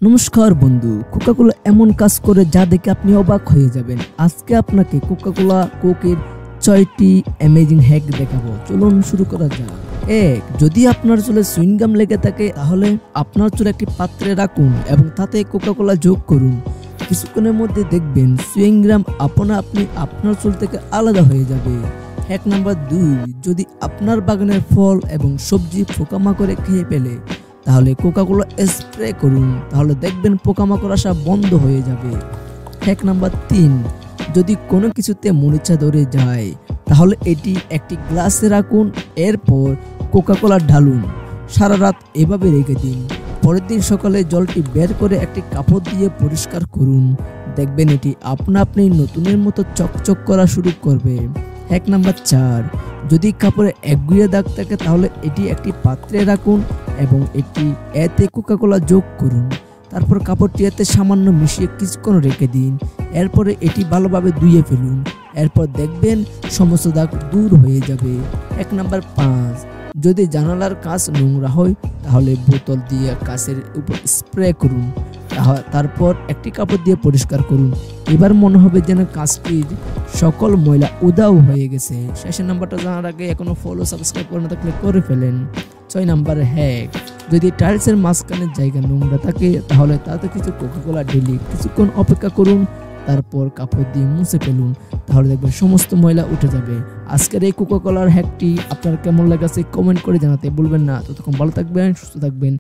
নমস্কার বন্ধু, কোকাকোলা এমন কাজ করে যা দেখে আপনি অবাক হয়ে যাবেন। আজকে আপনাকে কোকাকোলা কোকের 6টি অ্যামেজিং হ্যাক দেখাবো। চলুন শুরু করা যাক। 1. যদি আপনার চুলে সুইংগাম লেগে থাকে তাহলে আপনার চুল একটি পাত্রে রাখুন এবং তাতে কোকাকোলা যোগ করুন। কিছুক্ষণের মধ্যে দেখবেন সুইংগাম আপনি আপনার চুল থেকে আলাদা হয়ে যাবে। Hack number 2. যদি আপনার বাগানের ফল এবং সবজি পোকামাকড়ে খেয়ে ফেলে তাহলে কোকাকোলা স্প্রে করুন, তাহলে দেখবেন পোকামাকড় আসা বন্ধ হয়ে যাবে। Hack number 3. যদি কোনো কিছুতে মরিচা ধরে যায় তাহলে এটি একটি গ্লাসে রাখুন, এরপর কোকাকোলা ঢালুন, সারা রাত এভাবে রেখে দিন। পরের দিন সকালে জলটি বের করে একটি কাপড় দিয়ে পরিষ্কার করুন, দেখবেন এটি আপনি নতুনের মতো চকচক করা শুরু করবে। Hack number 4. যদি কাপড়ে একগুঁয়ে দাগ থাকে তাহলে এটি একটি পাত্রে রাখুন এবং এতে কোকাকোলা যোগ করুন, তারপর কাপড়টি এতে সামান্য মিশিয়ে কিছুক্ষণ রেখে দিন, এরপরে এটি ভালোভাবে ধুয়ে ফেলুন, এরপর দেখবেন সমস্ত দাগ দূর হয়ে যাবে। Hack number 5. যদি জানালার কাঁচ নোংরা হয় তাহলে বোতল দিয়ে কাঁচের উপর স্প্রে করুন, তারপর একটি কাপড় দিয়ে পরিষ্কার করুন। এবার মনে হবে যেন কাঁচটির সকল ময়লা উধাও হয়ে গেছে। শেষ নাম্বারটা জানার আগে এখনো ফলো সাবস্ক্রাইব করে না থাকলে করে ফেলেন। 6 নাম্বার হ্যাক. যদি টাইলসের মাঝখানের জায়গা নোংরা থাকে তাহলে তাতে কিছু কোকাকোলা ঢেলে কিছুক্ষণ অপেক্ষা করুন, তারপর কাপড় দিয়ে মুছে ফেলুন, তাহলে দেখবেন সমস্ত ময়লা উঠে যাবে। আজকের এই কোকাকোলার হ্যাকটি আপনার কেমন লেগেছে কমেন্ট করে জানাতে ভুলবেন না। ততক্ষণ ভালো থাকবেন, সুস্থ থাকবেন।